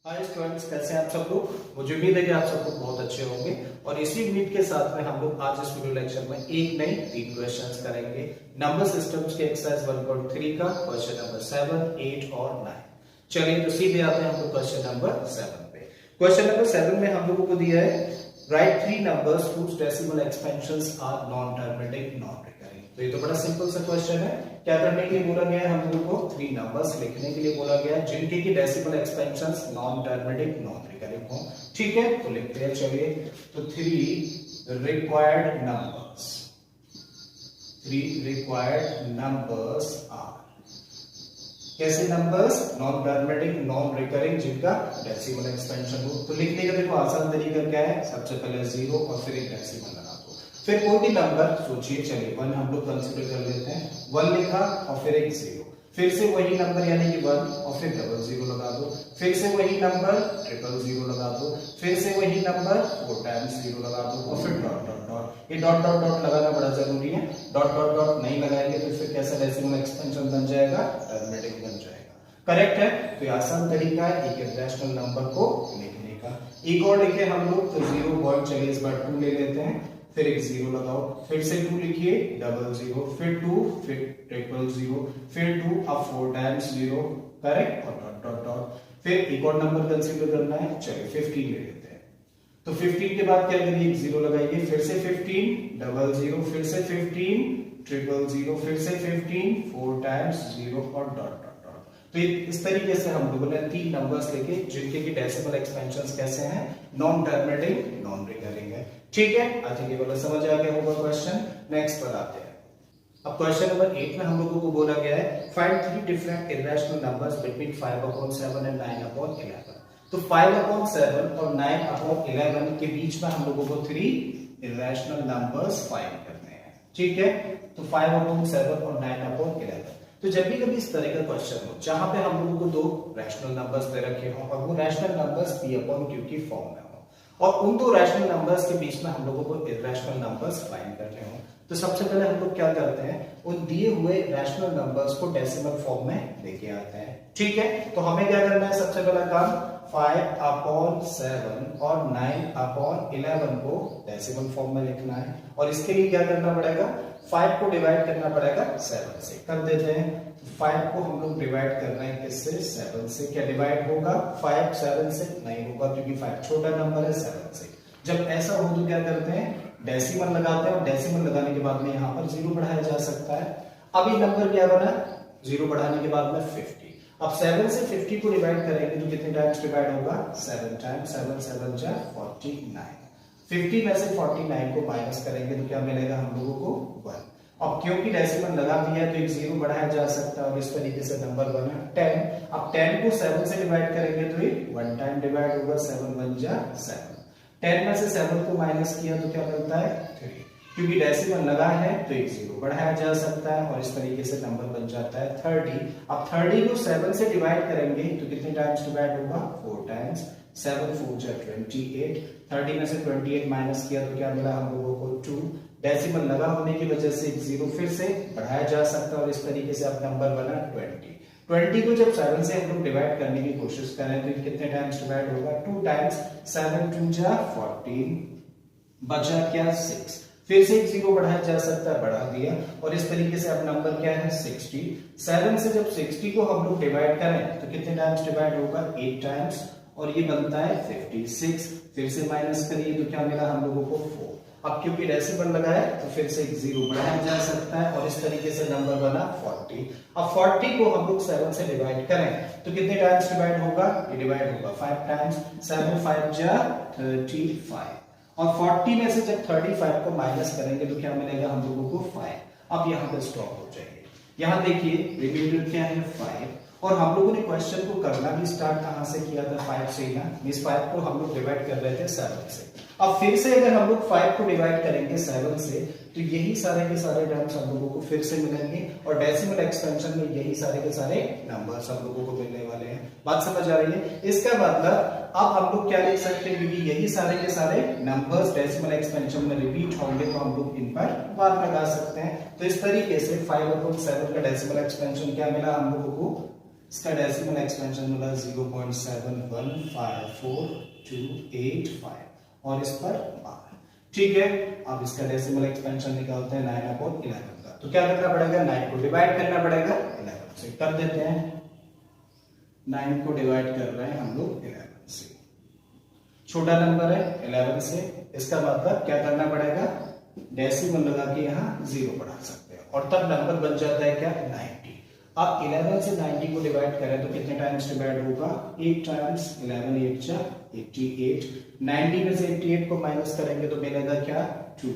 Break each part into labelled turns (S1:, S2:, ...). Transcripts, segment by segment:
S1: Hi students, कैसे हैं आप सब लोग। मुझे उम्मीद है कि आप सब लोग बहुत अच्छे होंगे और इसी उम्मीद के साथ में हम लोग आज इस वीडियो लेक्चर में एक नई 3 क्वेश्चंस करेंगे नंबर सिस्टम्स के एक्सरसाइज 1.3 का क्वेश्चन नंबर 7, 8 और 9। चलिए तो सीधे आते हैं हम लोग क्वेश्चन नंबर 7 पे। क्वेश्चन नंबर 7 में हम लोगों को दिया है right 3 numbers whose decimal expansions are non-terminating non-recurring। तो ये तो बड़ा सिंपल सा क्वेश्चन है। क्या करने के लिए बोला गया है, हम लोगों को 3 नंबर्स लिखने के लिए बोला गया है जिनके की decimal expansions non terminating non recurring हो। ठीक है, तो लिखते हैं। चलिए तो 3 रिक्वायर्ड नंबर्स आर, कैसे numbers non terminating non recurring जिनका डेसिमल एक्सपेंशन हो। तो लिखने का देखो आसान तरीका क्या है, सबसे पहले 0 और फिर एक डेसिमल लगा दो। फिर कोई भी नंबर सोचिए, चलिए 1 हम लोग कंसीडर कर लेते हैं। 1 लिखा और फिर एक 0, फिर से वही नंबर यानी कि 1 और फिर डबल 0 लगा दो, फिर से वही नंबर ट्रिपल 0 लगा दो, फिर से वही नंबर 4 टाइम्स 0 लगा दो और फिर डॉट डॉट डॉट। ये डॉट डॉट डॉट लगाना बड़ा जरूरी है। डॉट डॉट डॉट नहीं लगाएंगे तो फिर कैसा डेसिमल एक्सपेंशन बन जाएगा, टर्मिनेटिंग बन जाएगा। करेक्ट है। तो ये आसान तरीका है एक इरेशनल नंबर को लिखने का। एक और लिखे हम लोग तो 0 पॉइंट, चलिए इस बार 2 ले लेते हैं, फिर एक 0 लगाओ, फिर से 2 लिखिए, डबल 0, फिर 2, फिर ट्रिपल 0, फिर 2, अब 4 टाइम्स 0। करेक्ट, और डॉट डॉट डॉट। फिर एक और नंबर कंसीडर करना है, चलिए 15 ले लेते हैं। तो 15 के बाद क्या करिए, 0 लगाइए, फिर से 15, डबल 0, फिर से 15, ट्रिपल 0, फिर से 15, 4 टाइम्स 0 और डॉट डॉट डॉट। तो इस तरीके से हम लोगों ने 3 नंबर्स लेके जिनके की डेसिमल एक्सपेंशंस कैसे हैं, नॉन टर्मिनेटिंग नॉन रिकरिंग है। ठीक है, आई थिंक ये वाला समझ आ गया होगा क्वेश्चन। नेक्स्ट पर आते हैं। अब क्वेश्चन नंबर 8 में हम लोगों को बोला गया है find 3 different irrational numbers between 5/7 and 9/11। तो 5/7 और 9/11 के बीच में हम लोगों को 3 इरेशनल नंबर्स फाइंड करने हैं। ठीक है, तो 5/7 और 9/11। तो जब भी कभी इस तरह का क्वेश्चन हो जहां पे हम लोगों को 2 रैशनल नंबर्स दे रखे हो और वो रैशनल नंबर्स p/q की फॉर्म में हो और उन 2 रैशनल नंबर्स के बीच में हम लोगों को इरेशनल नंबर्स फाइंड करने हो, तो सबसे पहले हम लोग क्या करते हैं, उन दिए हुए रैशनल नंबर्स को डेसिमल फॉर्म में लेके आते हैं। ठीक है, तो हमें क्या करना है, सबसे पहला काम 5/7 और 9/11 को डेसिमल फॉर्म में लिखना है। और इसके लिए क्या करना पड़ेगा, 5 को डिवाइड करना पड़ेगा 7 से। कर देते हैं। 5 को हम लोग डिवाइड करना है किससे, 7 से। क्या डिवाइड होगा, 5 7 से नहीं होगा क्योंकि 5 छोटा नंबर है 7 से। जब ऐसा हो तो क्या करते हैं, डेसिमल लगाते हैं और डेसिमल लगाने के बाद में यहाँ पर 0 बढ़ाया जा सकता है। अब ये नंबर क्या बना, 0 बढ़ाने के बाद में 50। अब 7 से 50 को डिवाइड करेंगे तो कितने टाइम्स डिवाइड होगा, 7 टाइम्स। 7 7 जा 49। 50 में से 49 को माइनस करेंगे तो क्या मिलेगा हम लोगों को 1। अब क्योंकि डेसिमल लगा दिया है तो एक 0 बढ़ाया जा सकता है और इस तरीके से नंबर बना 10। अब 10 को 7 से डिवाइड करेंगे तो ये 1 टाइम डिवाइड होगा, 7 1 जा 7। 10 में से 7 को माइनस किया तो क्या मिलता है 3। क्योंकि डेसिमल लगा है तो एक 0 बढ़ाया जा सकता है और इस तरीके से नंबर बन जाता है 30। अब 30 को 7 से डिवाइड करेंगे तो कितने टाइम्स डिवाइड होगा, 4 टाइम्स। 7 4 जा 28। 30 में से 28 माइनस किया तो क्या मिला हम लोगों को 2। डेसिमल लगा होने की वजह से एक 0 फिर से बढ़ाया जा सकता है और इस तरीके से अब नंबर बना 20। 20 को जब 7 से हम लोग डिवाइड करने की कोशिश करें तो कितने टाइम्स डिवाइड होगा, 2 टाइम्स। 7 2 जा 14, बचा क्या 6। फिर से एक 0 बढ़ाया जा सकता है, बढ़ा दिया और इस तरीके से अब नंबर क्या है 60। 7 से जब 60 को हम लोग डिवाइड करें तो कितने टाइम्स डिवाइड होगा, 8 टाइम्स और ये बनता है 56। फिर से माइनस करिए तो क्या मिला हम लोगों को 4। अब क्योंकि डेसिमल लगा है तो फिर से एक 0 बढ़ाया जा सकता है और इस तरीके से नंबर बना 40। अब 40 को हम लोग 7 से डिवाइड करें तो कितने टाइम्स डिवाइड होगा, ये डिवाइड होगा 5 टाइम्स। 7 5 जा 35 और 40 में से जब 35 को माइनस करेंगे तो क्या मिलेगा हम लोगों को 5। अब यहाँ पे स्टॉप हो जाएंगे। यहाँ देखिए रिमाइंडर क्या है 5 और हम लोगों ने क्वेश्चन को करना भी स्टार्ट कहां से किया था, 5 से ही ना। इस 5 को हम लोग डिवाइड कर रहे थे 7 से। अब फिर से अगर हम लोग 5 को डिवाइड करेंगे 7 से तो यही सारे के सारे टर्म्स हम लोगों को फिर से मिलेंगे और डेसिमल एक्सपेंशन में यही सारे के सारे नंबर्स हम लोगों को मिलने वाले हैं। बात समझ आ रही है। इसका मतलब अब हम लोग क्या लिख सकते हैं, क्योंकि यही सारे के सारे नंबर्स डेसिमल एक्सपेंशन में रिपीट होंगे तो हम लोग इन पर बार लगा सकते हैं। तो इस तरीके से 5/7 का डेसिमल एक्सपेंशन क्या मिला हम लोगों को, इसका डेसिमल एक्सपेंशन मिला 0.715428 और इस पर 12। ठीक है, अब इसका डेसिमल एक्सपेंशन निकालते हैं 9/11 का। तो क्या करना पड़ेगा, 9 को डिवाइड करना पड़ेगा 11 से। कर देते हैं, 9 को डिवाइड कर रहे हैं हम लोग 11 से। छोटा नंबर है 11 से, इसका मतलब क्या करना पड़ेगा, डेसिमल लगा के यहाँ 0 बढ़ा सकते हैं और तब नंबर बन जाता है क्या, 90। अब 11 से 90 को डिवाइड करें तो कितने टाइम्स डिवाइड होगा, 8 टाइम्स। 11 8 जा 88। 90 में से 88 को माइनस करेंगे तो मिलेगा क्या, 2।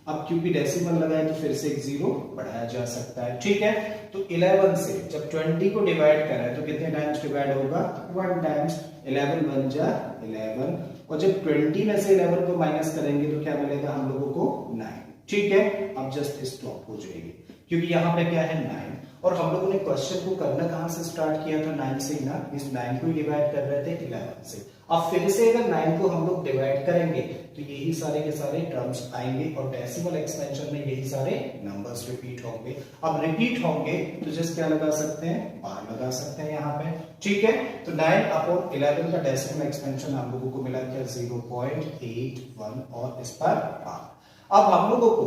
S1: अब क्योंकि डेसिमल लगाए तो फिर से एक 0 बढ़ाया जा सकता है। ठीक है, तो 11 से जब 20 को डिवाइड करें तो कितने टाइम्स डिवाइड होगा, 1 टाइम्स। 11 1 जा 11 और जब 20 में से 11 को माइनस करेंगे तो क्या मिलेगा हम लोगों को, 9। ठीक है, अब जस्ट स्टॉप हो जाएगी क्योंकि यहाँ पे क्या है, 9। और हम लोगों ने क्वेश्चन को करना कहां से स्टार्ट किया था, 9 से ना। इस 9 को डिवाइड कर रहे थे 11 से। अब फिर से अगर 9 को हम लोग डिवाइड करेंगे तो यही सारे के सारे टर्म्स आएंगे और डेसिमल एक्सपेंशन में यही सारे नंबर्स रिपीट होंगे। अब रिपीट होंगे तो जस्ट क्या लगा सकते हैं, बार लगा सकते हैं यहाँ पे। ठीक है, तो 9/11 का डेसिमल एक्सपेंशन हम लोगों को मिला क्या, 0.81 और इस पर बार। अब हम लोगों को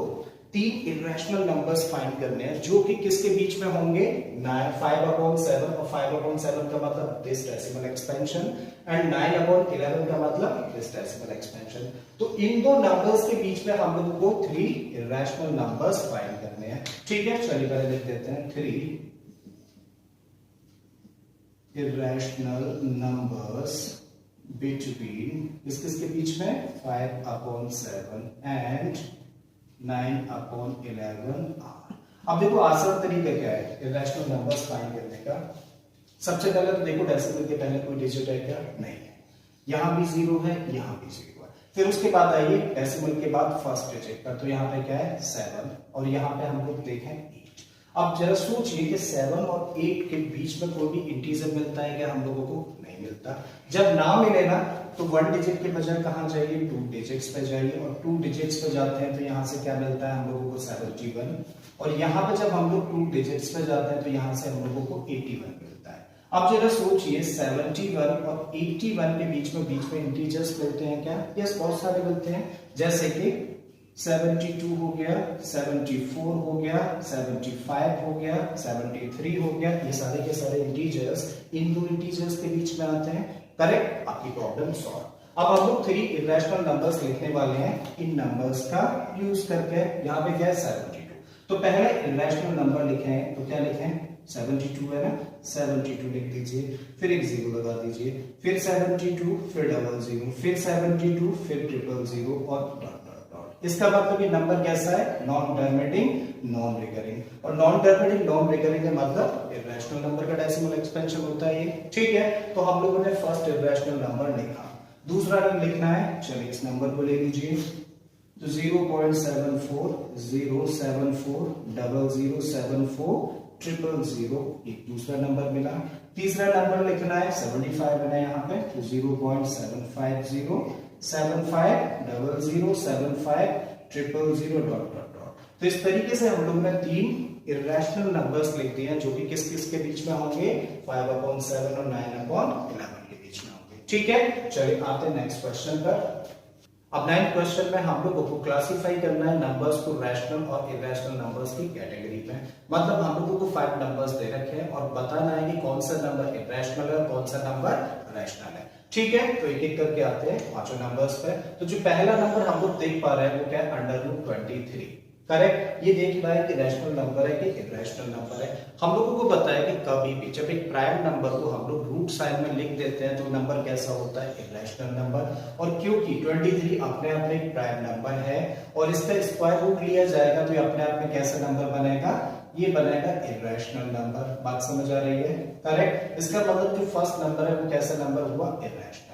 S1: 3 इरेशनल नंबर्स फाइंड करने हैं जो कि किसके बीच में होंगे, 5/7 और 5/7 का मतलब दिस डेसिमल एक्सपेंशन एंड 9/11 का मतलब दिस डेसिमल एक्सपेंशन। तो इन दो नंबर्स के बीच में हम लोगों को 3 इरेशनल नंबर्स फाइंड करने हैं। ठीक है, चलिए पहले लिख देते हैं 3 इरेशनल नंबर्स बिटवीन किसके बीच में, 5/7 एंड 9/11 r। अब देखो आसान तरीका क्या है इरेशनल नंबर्स फाइंड करने का। सबसे पहले तो देखो डेसिमल के पहले कोई डिजिट है क्या, नहीं है। यहां भी 0 है, यहां भी 0 है। फिर उसके बाद आइए डेसिमल के बाद फर्स्ट डिजिट पर, तो यहाँ पे क्या है 7 और यहाँ पे हम लोग देखें 8। अब जरा सोचिए कि 7 और 8 के बीच में कोई भी इंटीजर मिलता है क्या, हम लोगों को नहीं मिलता। जब ना मिले ना तो 1 डिजिट के बजाय कहां जाइए, 2 डिजिट्स पे जाइए और 2 डिजिट्स पे जाते हैं तो यहां से क्या मिलता है हम लोगों को, 71। और यहां पे जब हम लोग 2 डिजिट्स पे जाते हैं तो यहां से हम लोगों को 81 मिलता है। अब जरा सोचिए 71 और 81 के बीच में इंटीजर्स मिलते हैं क्या, यस बहुत सारे मिलते हैं। जैसे कि 72 हो गया, 74 हो गया, 75 हो गया, 73 हो गया, ये सारे के सारे इंटीजर्स इन दो इंटीजर्स के बीच में आते हैं। करेक्ट, आपकी प्रॉब्लम सॉल्व। अब हम लोग 3 इरेशनल नंबर्स लिखने वाले हैं इन नंबर्स का यूज करके। यहाँ पे क्या है 72, तो पहले इरेशनल नंबर लिखें तो क्या लिखें, 72 है ना, 72 लिख दीजिए, फिर एक 0 लगा दीजिए, फिर 72, फिर 00, फिर 72, फिर 000 और डॉट। इसका मतलब ये नंबर कैसा है, नॉन टर्मिनेटिंग नॉन रिकरिंग, और नॉन टर्मिनेटिंग नॉन रिकरिंग का मतलब इरेशनल नंबर का डेसिमल एक्सपेंशन होता है ये। ठीक है, तो हम लोगों ने फर्स्ट इरेशनल नंबर लिखा। दूसरा लिखना है, चलिए इस नंबर को ले लीजिए, तो 0.74 एक दूसरा नंबर मिला। तीसरा नंबर लिखना है 75 है यहाँ पे, तो 0.75 डॉट। तो इस तरीके से हम लोग ने 3 इरेशनल नंबर्स लिख दिए हैं जो कि किस किस के बीच में होंगे, 5/7 और 9/11 के बीच में होंगे। ठीक है, चलिए आते हैं नेक्स्ट क्वेश्चन पर। अब 9th क्वेश्चन में हम लोगों को क्लासिफाई करना है नंबर्स को रैशनल और इरेशनल नंबर्स की कैटेगरी में। मतलब हम लोगों को 5 नंबर्स दे रखे हैं और बताना है कि कौन सा नंबर इरेशनल है और कौन सा नंबर रैशनल है। ठीक है, तो एक एक करके आते हैं पांचों नंबर्स पे। तो जो पहला नंबर हम लोग देख पा रहे हैं वो क्या है, √23। करेक्ट, ये देख रहा है कि रैशनल नंबर है कि इरेशनल नंबर है। हम लोगों को पता है कि कभी भी जब एक प्राइम नंबर को हम लोग रूट साइन में लिख देते हैं तो नंबर कैसा होता है, इरेशनल नंबर। और क्योंकि 23 अपने आप में एक प्राइम नंबर है और इसका स्क्वायर रूट लिया जाएगा तो ये अपने आप में कैसा नंबर बनेगा, ये बनेगा इरेशनल नंबर। बात समझ आ रही है, करेक्ट। इसका मतलब जो फर्स्ट नंबर है वो कैसा नंबर हुआ, इरेशनल।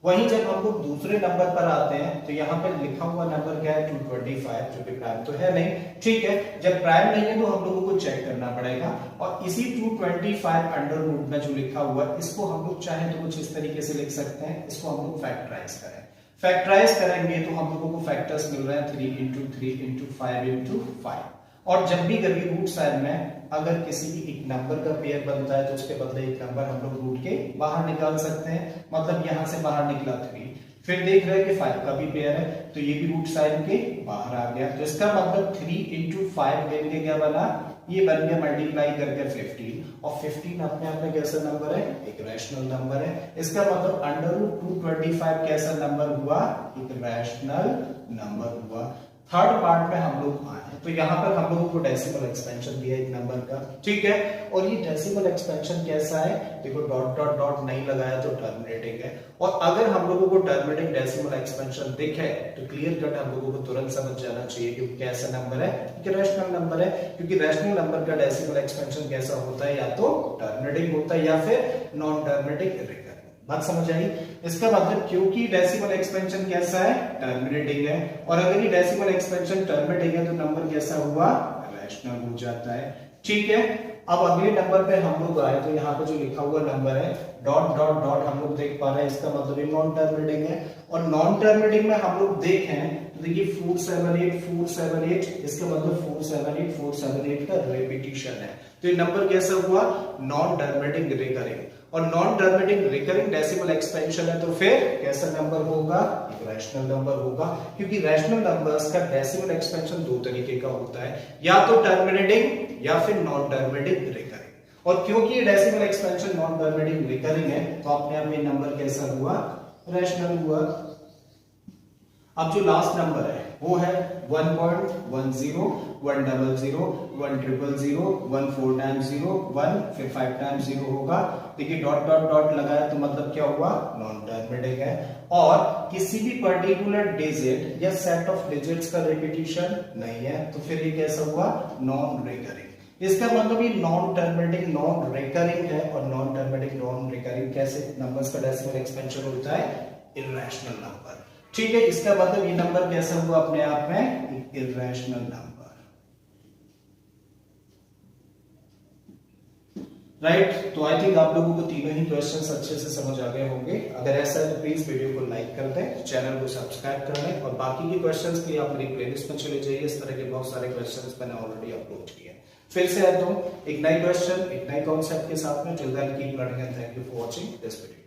S1: वहीं जब हम लोग दूसरे नंबर पर आते हैं तो यहाँ पे लिखा हुआ नंबर क्या है, 225, जो कि प्राइम तो है नहीं। ठीक है, जब प्राइम नहीं है तो हम लोगों को चेक करना पड़ेगा और इसी 225 अंडर रूट में जो लिखा हुआ है इसको हम लोग चाहे तो कुछ इस तरीके से लिख सकते हैं, इसको हम लोग फैक्टराइज करें। फैक्टराइज करेंगे तो हम लोगों को फैक्टर्स मिल रहे हैं 3 × 3 × 5 × 5। और जब भी कभी रूट साइन में अगर किसी भी एक नंबर का पेयर बनता है तो उसके बदले एक नंबर हम लोग रूट के बाहर निकाल सकते हैं। मतलब यहां से बाहर निकला 3, फिर देख रहे हैं कि 5 का भी पेयर है तो ये भी रूट साइन के बाहर आ गया। तो इसका मतलब 3 into 5 लेके क्या बना, ये बन गया मल्टीप्लाई करके 15, और 15 अपने आप में कैसा नंबर है, एक रैशनल नंबर है। इसका मतलब अंडर रूट 225 कैसा नंबर हुआ, एक रैशनल नंबर हुआ। थर्ड पार्ट में हम लोग आए तो यहाँ पर हम लोगों को डेसिमल एक्सपेंशन दिया एक नंबर का, ठीक है। और ये डेसिमल एक्सपेंशन कैसा है, देखो डॉट डॉट डॉट नहीं लगाया तो टर्मिनेटिंग है। और अगर हम लोगों को टर्मिनेटिंग डेसिमल एक्सपेंशन दिखे तो क्लियर कट हम लोगों को तुरंत समझ जाना चाहिए कि कैसा नंबर है, कि रैशनल नंबर है। क्योंकि रैशनल नंबर का डेसिमल एक्सपेंशन कैसा होता है, या तो टर्मिनेटिंग होता है या फिर नॉन टर्मिनेटिंग। बात समझ आई। इसका मतलब क्योंकि डेसिमल एक्सपेंशन कैसा है, टर्मिनेटिंग है, और अगर ये डेसिमल एक्सपेंशन टर्मिनेटिंग है तो नंबर कैसा हुआ, रैशनल हो जाता है, ठीक है। अब अगले नंबर पे हम लोग आए तो यहाँ पे जो लिखा हुआ नंबर है डॉट डॉट डॉट हम लोग देख पा रहे हैं, इसका मतलब ये नॉन टर्मिनेटिंग है। और नॉन टर्मिनेटिंग में हम लोग देखें तो देखिए 478 478, इसका मतलब 478 478 का रिपीटिशन है। तो ये नंबर कैसा हुआ, नॉन टर्मिनेटिंग रिकरिंग। और non terminating recurring decimal expansion है तो फिर कैसा नंबर होगा, एक रैशनल नंबर होगा। क्योंकि रैशनल नंबर्स का डेसिमल एक्सपेंशन दो तरीके का होता है, या तो टर्मिनेटिंग या फिर नॉन टर्मिनेटिंग रिकरिंग। और क्योंकि ये decimal expansion non terminating recurring है तो अपने आप में नंबर कैसा हुआ, रैशनल हुआ। अब जो लास्ट नंबर है वो है 1.10 100 100 1 4 टाइम्स 0 1 फिर 5 टाइम्स 0 होगा। देखिए डॉट डॉट डॉट लगाया तो मतलब क्या हुआ, नॉन टर्मिनेटिंग है। और किसी भी पर्टिकुलर डिजिट या सेट ऑफ डिजिट्स का रिपीटिशन नहीं है तो फिर ये कैसा हुआ, नॉन रिकरिंग। इसका मतलब ये नॉन टर्मिनेटिंग नॉन रिकरिंग है। और नॉन टर्मिनेटिंग नॉन रिकरिंग कैसे नंबर्स का डेसिमल एक्सपेंशन होता है, इरैशनल नंबर, ठीक है। इसका मतलब ये नंबर कैसा हुआ, अपने आप में इरैशनल नंबर, राइट। तो आई थिंक आप लोगों को तीनों ही क्वेश्चंस अच्छे से समझ आ गए होंगे। अगर ऐसा है तो प्लीज वीडियो को लाइक कर दें, चैनल को सब्सक्राइब कर लें, और बाकी के क्वेश्चंस के लिए आप मेरी प्लेलिस्ट में चले जाइए। इस तरह के बहुत सारे क्वेश्चंस मैंने ऑलरेडी अपलोड किए हैं। फिर से आता हूं एक नए क्वेश्चन एक नए कॉन्सेप्ट के साथ में। Till then keep learning and thank you for watching this video.